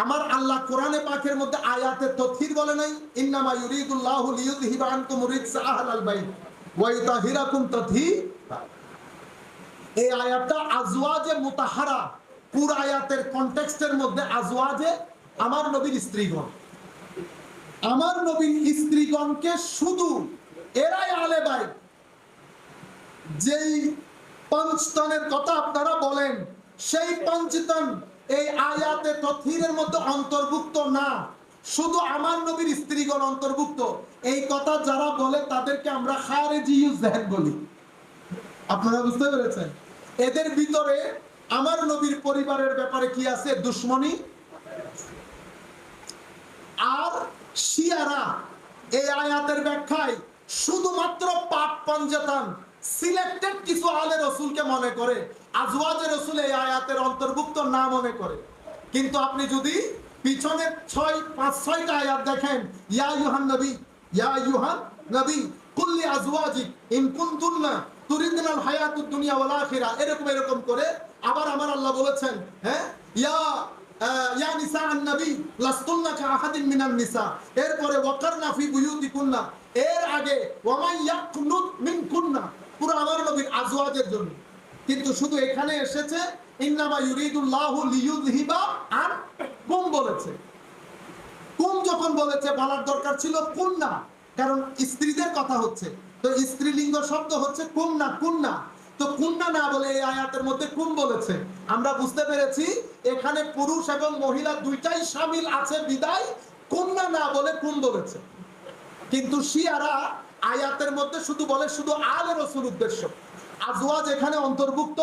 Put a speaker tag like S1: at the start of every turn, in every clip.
S1: আমার আল্লাহ কোরআনে পাকের মধ্যে আয়াতে তথহির বলে নাই, ইন্নামা ইউরিদুল্লাহু লিইউযহিবা আনকুম রিজসা আহলাল বাইত ওয়া ইউতাহিরাকুম তাতহীরা। এই আয়াতটা আজওয়াজে মুতাহারা, পুরো আয়াতের কনটেক্সটের মধ্যে আজওয়াজে আমার নবীর স্ত্রীগণ, আমার নবীর স্ত্রীগণকে শুধু এরাই আহলে বাইত। যেই পঞ্চতনের কথা আপনারা বলেন, সেই পঞ্চতন এই আয়াতে তথহিরের মধ্যে অন্তর্ভুক্ত না, শুধু আমার নবীর স্ত্রীগণ অন্তর্ভুক্ত। এই কথা যারা বলে তাদেরকে আমরা খারেজিয়ুজ জাহেল বলি। আপনারা বুঝতে পেরেছেন? এদের ভিতরে আমার নবীর পরিবারের ব্যাপারে কি আছে? দুশ্মনী। আর শিয়ারা এই আয়াতের ব্যাখ্যায় শুধুমাত্র পাক পঞ্চতন সিলেক্টেড কিছু আলে রসুলকে মনে করে, আজওয়াজে রসুল এই আয়াতের অন্তর্ভুক্ত না মনে করে। কিন্তু আপনি যদি পিছনে 5-6টা আয়াত দেখেন, ইয়া আইয়ুহান নবী, ইয়া আইয়ুহান নবী কুল্লি আজওয়াজিক ইন কুনতুন্না তুরিদনাল হায়াতুদ দুনিয়া ওয়াল আখিরা, এরকম করে আবার আমার আল্লাহ বলেছেন, হ্যাঁ, ইয়া নিসা আন নবী লাস্তুন্না কাআহাদিন মিনান নিসা, এরপরে ওয়াকারনা ফি বুয়ুতিকুন্না, এর আগে ওয়ামান ইয়াকুনুত মিনকুন্না, পুরো আমার নবীর আজওয়াজের জন্য। কিন্তু শুধু এখানে এসেছে ইন্নামা ইউরিদুল্লাহু লিইউযহিবা আনকুম বলেছে। কুম যখন বলেছে, বলার দরকার ছিল কুন্না, কারণ স্ত্রীদের কথা হচ্ছে, তো স্ত্রীলিঙ্গ শব্দ হচ্ছে কুন্না, কুন্না। তো কুন্না না বলে এই আয়াতের মধ্যে কুম বলেছে। আমরা বুঝতে পেরেছি এখানে পুরুষ এবং মহিলা দুইটাই শামিল আছে, বিদায় কুন্না না বলে কুম বলেছে। কিন্তু শিয়ারা আয়াতের মধ্যে শুধু বলে শুধু আলে রসুল উদ্দেশ্য, আজওয়াজ এখানে অন্তর্ভুক্ত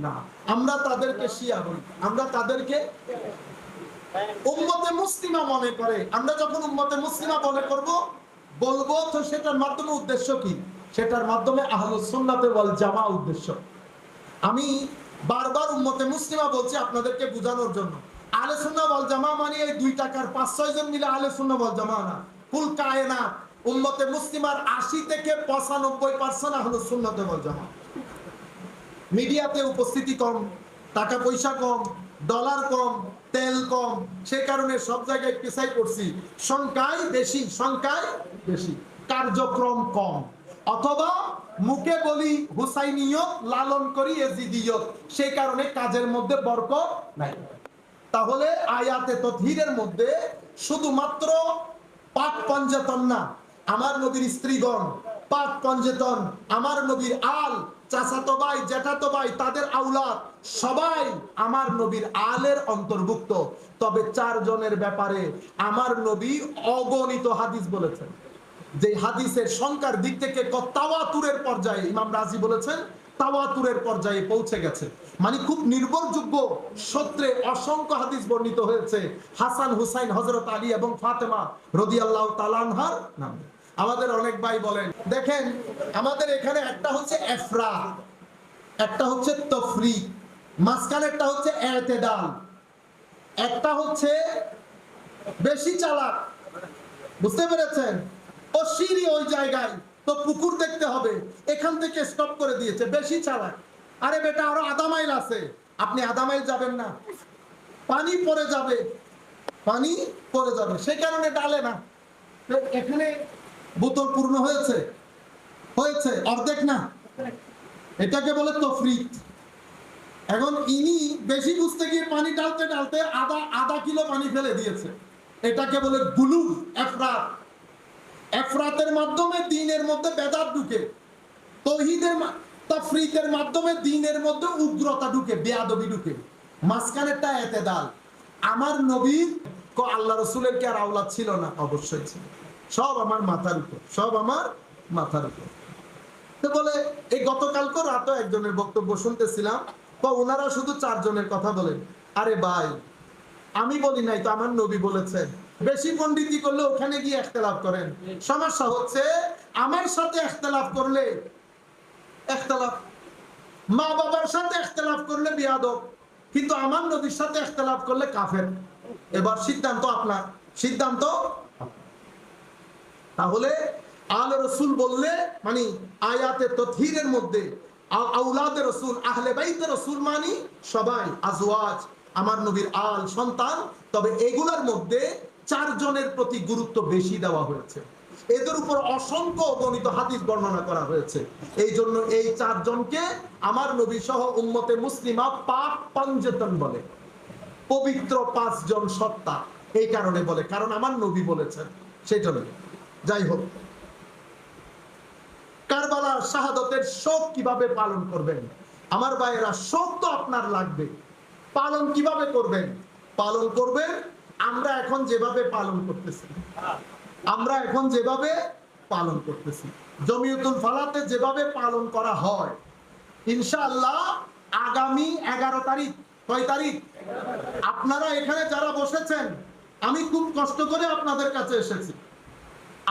S1: না। আমরা তাদেরকে শিয়া বলি, আমরা তাদেরকে উম্মতে মুসলিমা মনে করে। আমরা যখন উম্মতে মুসলিমা মনে করব, বলবো, তো সেটার মাধ্যমে উদ্দেশ্য কি? সেটার মাধ্যমে আহলুস সুন্নাত ওয়াল জামা উদ্দেশ্য। আমি বারবার উম্মতে মুসলিমা বলছি আপনাদেরকে বোঝানোর জন্য। আহলে সুন্নাহ ওয়াল জামা মানে এই 2 টাকার 5-6 জন মিলে আহলে সুন্নাহ ওয়াল জামা না, কুল কায়নাত উম্মতে মুসলিমার 80 থেকে 95% আহলুস সুন্নাত ওয়াল জামা। মিডিয়াতে উপস্থিতি কম, টাকা পয়সা কম, ডলার কম, তেল কম, সেই কারণে সব জায়গায় পিছাই পড়ছি। সংখ্যায় বেশি, কার্যক্রম কম। অথবা মুখে বলি হুসাইনিয়ত, লালন করি এজিদিয়ত, সেই কারণে কাজের মধ্যে বরকত নাই। তাহলে আয়াতে তথহিরের মধ্যে শুধুমাত্র পাক পঞ্চতন না, আমার নবীর স্ত্রীগণ, পাক পঞ্চতন, আমার নবীর আল, চাচাতো ভাই, জ্যাঠাতো ভাই, তাদের আওলাদ সবাই আমার নবীর আলের অন্তর্ভুক্ত। তবে 4 জনের ব্যাপারে আমার নবী অগণিত হাদিস বলেছেন, যে হাদিসের সংখ্যার দিক থেকে তাওয়াতুরের পর্যায়ে, ইমাম রাজি বলেছেন তাওয়াতুরের পর্যায়ে পৌঁছে গেছে। মানে খুব নির্ভরযোগ্য সূত্রে অসংখ্য হাদিস বর্ণিত হয়েছে হাসান, হুসাইন, হযরত আলী এবং ফাতেমা রাদিয়াল্লাহু তাআলা আনহার নামে। আমাদের অনেক ভাই বলেন, দেখেন আমাদের এখানে একটা হচ্ছে ইফরাত, একটা হচ্ছে তাফরীত, মাঝখানে একটা হচ্ছে ইতিদাল, একটা হচ্ছে বেশি চালাক। বুঝতে পেরেছেন? ও সিঁড়ি ওই জায়গায়, তো পুকুর দেখতে হবে, এখান থেকে স্টপ করে দিয়েছে, বেশি চালাক। আরে বেটা, আরো আধা মাইল আছে, আপনি আধা মাইল যাবেন না, পানি পড়ে যাবে, সেই কারণে ডালে না। এখানে বোতল পূর্ণ হয়েছে অর্ধেক না, এটাকে বলে তাফরীত। এখন ইনি বেশি বুঝতে গিয়ে পানি ডালতে ডালতে আধা কিলো পানি ফেলে দিয়েছে, এটাকে বলে গুলু, ইফরাত। ইফরাতের মাধ্যমে দ্বীনের মধ্যে বেদাত ঢুকে, তাফরীতের মাধ্যমে দ্বীনের মধ্যে উগ্রতা ঢুকে, বেয়াদবি ঢুকে। মাঝখানেরটা ইতিদাল। আমার নবীর আল্লাহ রাসূলের কি আর আওলাদ ছিল না? অবশ্যই ছিল, সব আমার মাথার উপর। তো বলে, এই গতকালকে রাতে একজনের বক্তব্য শুনতেছিলাম, তো ওনারা শুধু 4 জনের কথা বলেন। আরে ভাই, আমি বলি নাই তো, আমার নবী বলেছেন। বেশি পণ্ডিতি করলে ওখানে গিয়ে ইখতিলাফ করেন। সমস্যা হচ্ছে আমার সাথে ইখতিলাফ করলে ইখতিলাফ, মা বাবার সাথে ইখতিলাফ করলে বিয়াদব, কিন্তু আমার নবীর সাথে ইখতিলাফ করলে কাফের। এবার সিদ্ধান্ত আপনার, সিদ্ধান্ত। তাহলে আলে রসুল বললে মানে আয়াতে তথহিরের মধ্যে আওলাদে রসুল, আহলে বাইতে রসুল মানে সবাই, আজওয়াজ, আমার নবীর আল সন্তান, তবে এগুলোর মধ্যে 4 জনের প্রতি গুরুত্ব বেশি দেওয়া হয়েছে। এদের উপর অসংখ্য গণিত হাদিস বর্ণনা করা হয়েছে। এই জন্য এই 4 জনকে আমার নবী সহ উম্মতে মুসলিমা পাক পাঞ্জেতন বলে, পবিত্র 5 জন সত্তা। এই কারণে বলে, কারণ আমার নবী বলেছেন সেই জন্য। যাই হোক, কারবালার শাহাদতের শোক কিভাবে পালন করবেন? আমার ভাইয়েরা, শোক তো আপনার লাগবে। পালন কিভাবে করবেন? পালন করবেন আমরা এখন যেভাবে পালন করতেছি, জমিয়তুল ফালাতে যেভাবে পালন করা হয়, ইনশাআল্লাহ আগামী 11 তারিখ, কয় তারিখ? আপনারা এখানে যারা বসেছেন, আমি খুব কষ্ট করে আপনাদের কাছে এসেছি।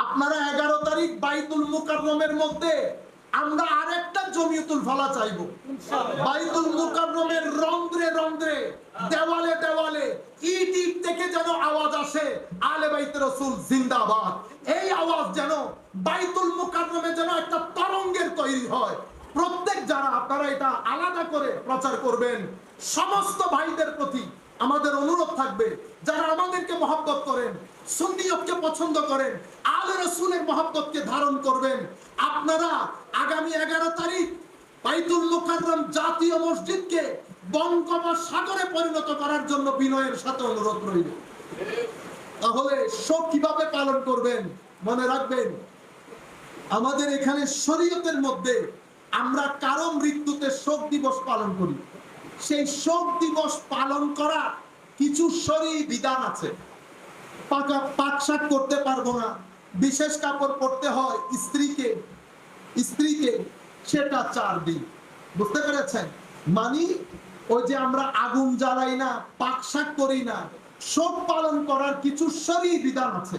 S1: আপনারা 11 তারিখ বাইতুল মুকাররমের মধ্যে আমরা আরেকটা জমিয়তুল ফালা চাইবো। বাইতুল মুকাররমের রন্ধ্রে রন্ধ্রে, দেওয়ালে দেওয়ালে, ইট ইট থেকে যেন আওয়াজ আসে, আলে বাইতে রাসূল জিন্দাবাদ। এই আওয়াজ যেন বাইতুল মুকাররমে যেন একটা তরঙ্গের তৈরি হয়। প্রত্যেক যারা আপনারা এটা আলাদা করে প্রচার করবেন, সমস্ত ভাইদের প্রতি আমাদের অনুরোধ থাকবে, যারা আমাদেরকে মহব্বত করেন, সুন্নিয়তকে পছন্দ করেন, আলে রাসূলের মহব্বতকে ধারণ করবেন, আপনারা আগামী 11 তারিখ বাইতুল মুকাররম জাতীয় মসজিদকে বঙ্গোপসাগরে পরিণত করার জন্য বিনয়ের সাথে অনুরোধ রইল। তাহলে শোক কিভাবে পালন করবেন? মনে রাখবেন, আমাদের এখানে শরীয়তের মধ্যে আমরা কারো মৃত্যুতে শোক দিবস পালন করি। সেই শোক দিবস পালন করা কিছু শরীয়ী বিধান আছে। পাকশাক করতে পারবো না, বিশেষ কাপড় পরতে হয় স্ত্রীকে, সেটা 4 দিন। বুঝতে পেরেছেন? মানে ওই যে আমরা আগুন জ্বালাই না, পাকশাক করি না, শোক পালন করার কিছু শরীয়ী বিধান আছে।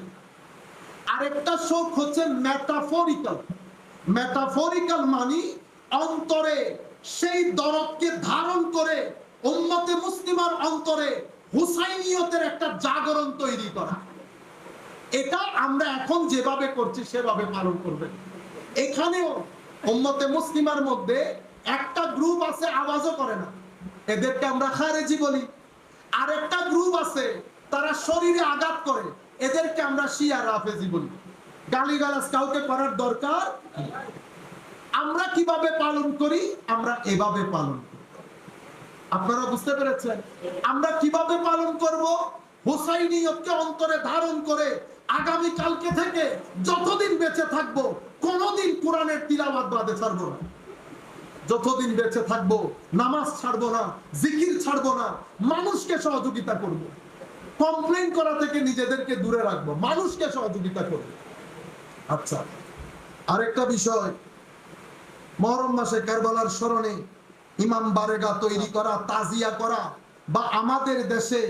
S1: আরেকটা শোক হচ্ছে মেটাফরিক্যাল, মানে অন্তরে সেই দরদকে ধারণ করে উম্মতে মুসলিমার অন্তরে হুসাইনিয়তের একটা জাগরণ তৈরি করা। এটা আমরা এখন যেভাবে করছি সেভাবে পালন করবেন। এখানেও উম্মতে মুসলিমার মধ্যে একটা গ্রুপ আছে আওয়াজও করে না, এদেরকে আমরা খারেজি বলি। আরেকটা গ্রুপ আছে তারা শরীরে আঘাত করে, এদেরকে আমরা শিয়া রাফেজি বলি। গালিগালাজ কাউকে করার দরকার। আমরা কিভাবে পালন করি? আমরা এভাবে পালন করি। আপনারা বুঝতে পেরেছেন? আমরা কিভাবে পালন করব? হুসাইনিয়তকে অন্তরে ধারণ করে আগামী কালকে থেকে যতদিন বেঁচে থাকবো কোনদিন কোরআনের তিলাওয়াত বাদে ছাড়বো না। যতদিন বেঁচে থাকবো নামাজ ছাড়বো না, জিকির ছাড়বো না, মানুষকে সহযোগিতা করব। কমপ্লেইন করা থেকে নিজেদেরকে দূরে রাখবো, মানুষকে সহযোগিতা করব। আচ্ছা, আরেকটা বিষয়, মুহররম মাসে কারবালার স্মরণে ইমাম বারেগা তৈরি করা, তাজিয়া করা, বা আমাদের দেশে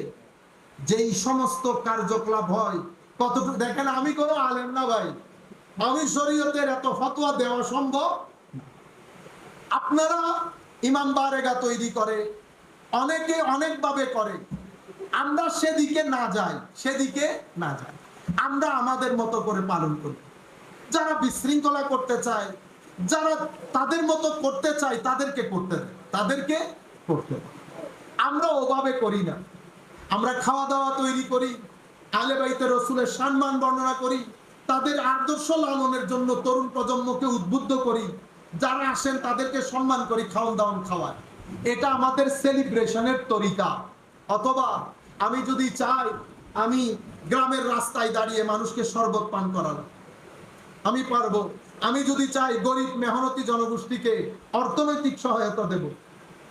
S1: যেই সমস্ত কার্যকলাপ হয়, কতটুকু দেখেন, আমি কোনো আলেম না ভাই, আমি শরীয়তের এত ফতোয়া দেওয়া সম্ভব। আপনারা ইমাম বারেগা তৈরি করে, অনেকে অনেকভাবে করে, আমরা সেদিকে না যাই, আমরা আমাদের মতো করে পালন করি। যারা বিশৃঙ্খলা করতে চায়, যারা তাদের মতো করতে চায়, তাদেরকে করতে দেয়, আমরা ওভাবে করি না। আমরা খাওয়া দাওয়া তৈরি করি, আলে বাইতে রাসূলের সম্মান বর্ণনা করি, তাদের আদর্শ লালনের জন্য তরুণ প্রজন্মকে উদ্বুদ্ধ করি, যারা আসেন তাদেরকে সম্মান করি, খাওয়ান দাওয়ান খাওয়াই। এটা আমাদের সেলিব্রেশনের তরিকা। অথবা আমি যদি চাই আমি গ্রামের রাস্তায় দাঁড়িয়ে মানুষকে শরবত পান করালাম, আমি পারবো। আমি যদি চাই গরিব মেহনতি জনগোষ্ঠীকে অর্থনৈতিক সহায়তা দেব,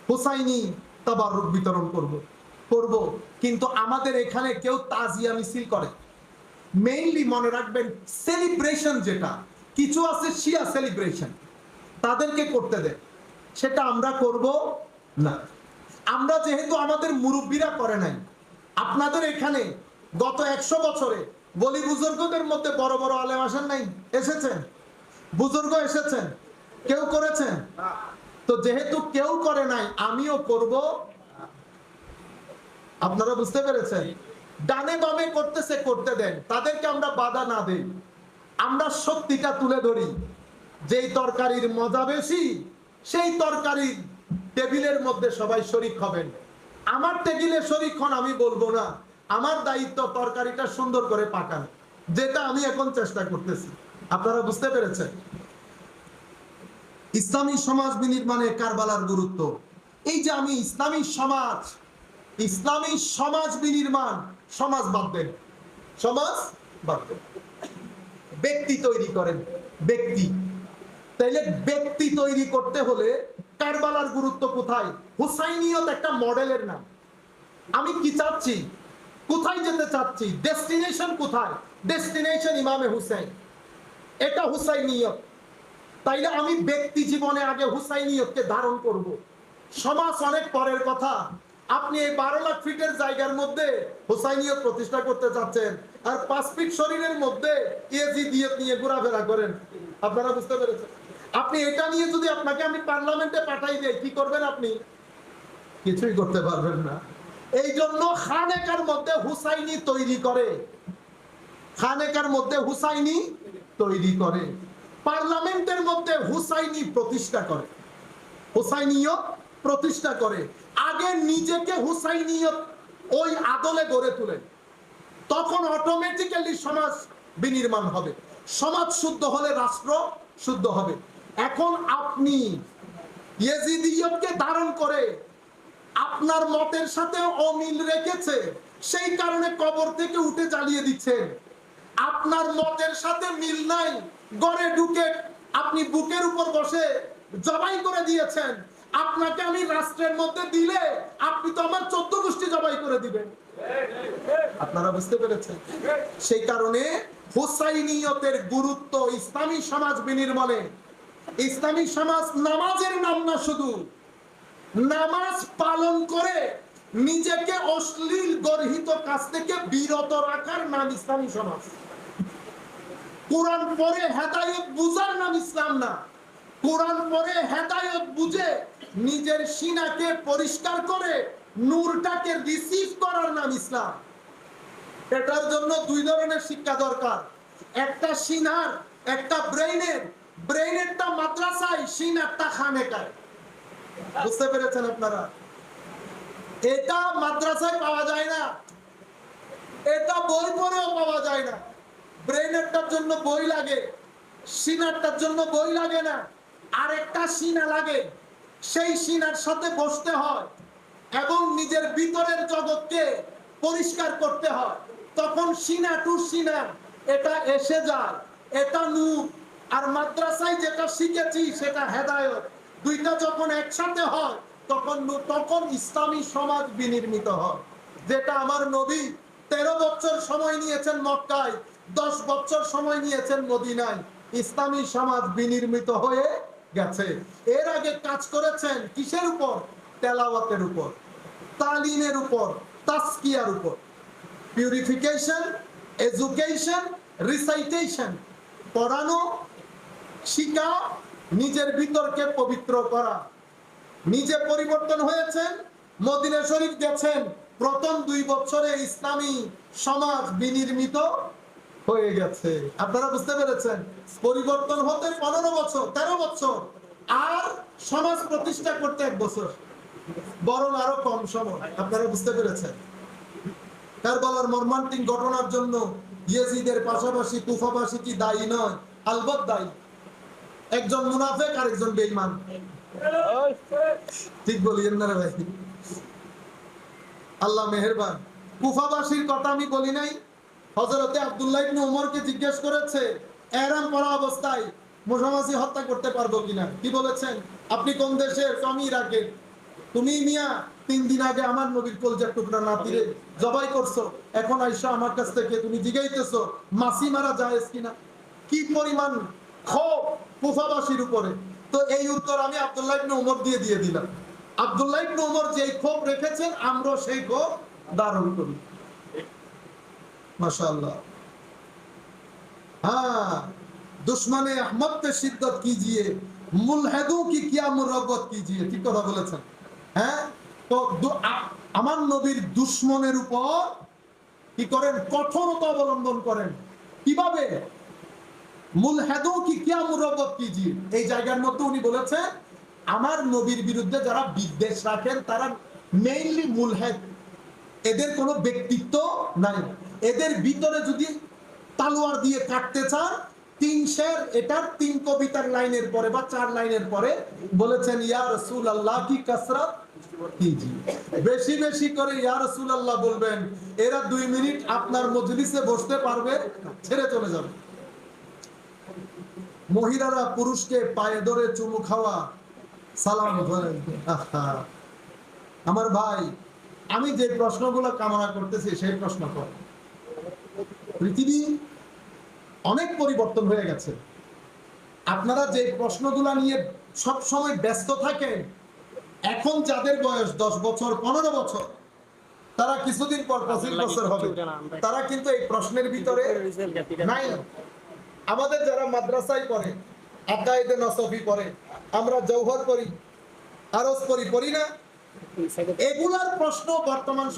S1: হুসাইনি তাবাররুক বিতরণ করব। কিন্তু আমাদের এখানে কেউ তাজিয়া মিছিল করে। মেইনলি মনে রাখবেন, সেলিব্রেশন যেটা কিছু আছে, শিয়া সেলিব্রেশন, তাদেরকে করতে দেয়, সেটা আমরা করব না। আমরা যেহেতু আমাদের মুরব্বীরা করে নাই, আপনাদের এখানে গত 100 বছরে বলি বুজুর্গদের মধ্যে বড় বড় আলেম আসেন নাই? এসেছেন, বুজুর্গ এসেছেন, কেউ করেছেন? তো যেহেতু কেউ করে নাই, আমিও করব। আপনারা বুঝতে পেরেছেন? ডানে বামে করতেছে, করতে দেন, তাদেরকে আমরা বাধা না দেই। আমরা সত্যিটা তুলে ধরি, যেই তরকারির মজা বেশি সেই তরকারির টেবিলের মধ্যে সবাই শরীক হবেন। আমার টেবিলে শরীক হন, আমি বলবো না। আমার দায়িত্ব তরকারিটা সুন্দর করে পাকানো, যেটা আমি এখন চেষ্টা করতেছি। আপনারা বুঝতে পেরেছেন ইসলামী সমাজ বিনির্মাণে কারবালার গুরুত্ব। এই যে আমি ইসলামী সমাজ বিনির্মাণ, সমাজ বাদ দেন, সমাজ বাদ দেন, ব্যক্তি তৈরি করেন, ব্যক্তি। তাইলে ব্যক্তি তৈরি করতে হলে কারবালার গুরুত্ব কোথায়? হুসাইনিয়ত একটা মডেলের নাম। আমি কি চাচ্ছি, কোথায় যেতে চাচ্ছি, ডেস্টিনেশন কোথায়? ডেস্টিনেশন ইমামে হুসাইন, এটা হুসাইনিয়ত। তাইলে আমি ব্যক্তি জীবনে আগে হুসাইনিয়তকে ধারণ করব। সমাজ অনেক পরের কথা। আপনি এই 12 লাখ ফিটের জায়গার মধ্যে হুসাইনিয়ত প্রতিষ্ঠা করতে চাচ্ছেন, আর 5 ফিট শরীরের মধ্যে ইয়েজিদিয়ত নিয়ে ঘোরাফেরা করেন। আপনারা বুঝতে পেরেছেন? আপনি এটা নিয়ে যদি আপনাকে আমি পার্লামেন্টে পাঠাই দেই, কি করবেন আপনি? কিছুই করতে পারবেন না। এই জন্য খানেকার মধ্যে হুসাইনি তৈরি করে, খানেকার মধ্যে হুসাইনি তৈরি করে, পার্লামেন্টের মধ্যে হুসাইনি প্রতিষ্ঠা করে, হুসাইনিয়ত প্রতিষ্ঠা করে। আগে নিজেকে হুসাইনিয়ত ওই আদলে গড়ে তুলেন, তখন অটোমেটিক্যালি সমাজ বিনির্মাণ হবে। সমাজ শুদ্ধ হলে রাষ্ট্র শুদ্ধ হবে। এখন আপনি ইয়েজিদিয়তকে ধারণ করে আপনার মতের সাথে অমিল রেখেছে, সেই কারণে কবর থেকে উঠে জ্বালিয়ে দিচ্ছেন। আপনার মতের সাথে মিল নাই, ঘরে ঢুকে আপনি বুকের উপর বসে জবাই করে দিয়েছেন। আপনাকে আমি রাষ্ট্রের মধ্যে দিলে আপনি তো আমার 14 গোষ্ঠী জবাই করে দিবেন। আপনারা বুঝতে পেরেছেন? সেই কারণে হুসাইনিয়তের গুরুত্ব ইসলামী সমাজ বিনির্মাণে। ইসলামী সমাজ নামাজের নাম না, শুধু নামাজ পালন করে নিজেকে অশ্লীল গর্হিত কাজ থেকে বিরত রাখার নাম ইসলামী সমাজ। কোরআন পড়ে হেদায়েত বুঝার নাম ইসলাম না। কোরআন পড়ে হেদায়েত বুঝে নিজের সিনাকে পরিষ্কার করে নূরটাকে রিসিভ করার নাম ইসলাম। এটার জন্য 2 ধরনের শিক্ষা দরকার, একটা সিনার, একটা ব্রেইনের। ব্রেইনেরটা মাদ্রাসায়, সিনারটা খানেকায়। বুঝতে পেরেছেন আপনারা? এটা মাদ্রাসায় পাওয়া যায় না, এটা বই পড়েও পাওয়া যায় না। ব্রেইনেরটার জন্য বই লাগে, সিনারটার জন্য বই লাগে না। আর একটা সিনা লাগে, সেই সিনার সাথে বসতে হয় এবং নিজের ভিতরের জগৎকে পরিষ্কার করতে হয়। তখন সিনা টু সিনা এটা এসে যায়, এটা নূর। আর মাদ্রাসায় যেটা শিখেছি সেটা হেদায়েত। দুইটা যখন একসাথে হয় তখন ইসলামী সমাজ বিনির্মিত হয়। যেটা আমার নবী 13 বছর সময় নিয়েছেন মক্কায়, 10 বছর সময় নিয়েছেন মদিনায়, ইসলামী সমাজ বিনির্মিত হয়ে গেছে। এর আগে কাজ করেছেন কিসের উপর? তেলাওয়াতের উপর, তালিমের উপর, তাসকিয়ার উপর। পিউরিফিকেশন, এডুকেশন, রিসাইটেশন, পড়ানো, শিখা, নিজের ভিতরকে পবিত্র করা। নিজে পরিবর্তন হয়েছেন, মদিনা শরীফ গেছেন, প্রথম 2 বছরে ইসলামী সমাজ বিনির্মিত হয়ে গেছে। আপনারা বুঝতে পেরেছেন? পরিবর্তন হতে 15 বছর, 13 বছর, আর সমাজ প্রতিষ্ঠা করতে 1 বছর, বরং আরো কম সময়। আপনারা বুঝতে পেরেছেন? কারবালার মর্মান্তিক ঘটনার জন্য ইয়েজিদের পাশাপাশি কুফাবাসী কি দায়ী নয়? আলবত দায়ী। একজন মুনাফিক আর একজন বেঈমান। ঠিক বলিয়েন না রে ভাই? আল্লাহ মেহেরবান। কুফাবাসীর কথা আমি বলি নাই। হযরতে আব্দুল্লাহ ইবনে ওমরকে জিজ্ঞেস করেছে ইহরাম পরা অবস্থায় মুসামাসি হত্যা করতে পারবো কিনা। কি বলেছেন? আপনি কোন দেশের? আমি ইরাকের। তুমি মিয়া 3 দিন আগে আমার নবীর কলজার টুকরা নাতিরে জবাই করছো, এখন আইসা আমার কাছ থেকে তুমি জিজ্ঞাইতেছো মাসি মারা জায়েজ কিনা। কি পরিমাণ ক্ষোভ কুফাবাসীর উপরে। তো এই উত্তর আমি আব্দুল্লাহ ইবনে ওমর দিয়ে দিলাম। আব্দুল্লাহ ইবনে ওমর যেই ক্ষোভ রেখেছেন, আমরা সেই ক্ষোভ ধারণ করি। माशाअल्लाह। हाँ, दुश्मन अहमद पे शिद्दत कीजिए, मुल्हिदों की क्या मुरब्बत कीजिए। ঠিক কথা বলেছেন। হ্যাঁ, তো আমার নবীর দুশমনের উপর কি করেন? কঠোরতা অবলম্বন করেন। কিভাবে? মুলহিদোं की क्या मुरब्बत कीजिए। এই জায়গার মধ্যে উনি বলেছেন আমার নবীর বিরুদ্ধে যারা বিদ্বেষ রাখেন তারা মেইনলি মুলহিদ, এদের কোনো ব্যক্তিত্ব নাই। এদের ভিতরে যদি তালোয়ার দিয়ে কাটতে চান, 3 শের এটার 3 কবিতার লাইনের পরে বা 4 লাইনের পরে বলেছেন ইয়া রাসূলুল্লাহ কি কাসরাত কিজি, বেশি বেশি করে ইয়া রাসূলুল্লাহ বলবেন, এরা 2 মিনিট আপনার মজলিসে বসতে পারবে, ছেড়ে চলে যাবে। মহিলারা পুরুষকে পায়ে ধরে চুমু খাওয়া, সালাম ধরে। আমার ভাই, আমি যে প্রশ্নগুলো কামনা করতেছি সেই প্রশ্ন কর। পৃথিবী অনেক পরিবর্তন হয়ে গেছে। আপনারা যে প্রশ্নগুলো নিয়ে সব সময় ব্যস্ত থাকেন, এখন যাদের বয়স 10 বছর 15 বছর, তারা কিছুদিন পর 25 বছর হবে, তারা কিন্তু এই প্রশ্নের ভিতরে নাই। আমাদের যারা মাদ্রাসায় পড়ে, আকায়েদে নসফি পড়ে, আমরা জওহর পড়ি, আরজ পড়ি না, এগুলার প্রশ্ন বর্তমান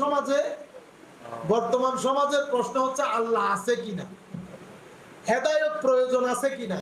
S1: সমাজের প্রশ্ন হচ্ছে আল্লাহ আছে কিনা, হেদায়েত প্রয়োজন আছে কিনা।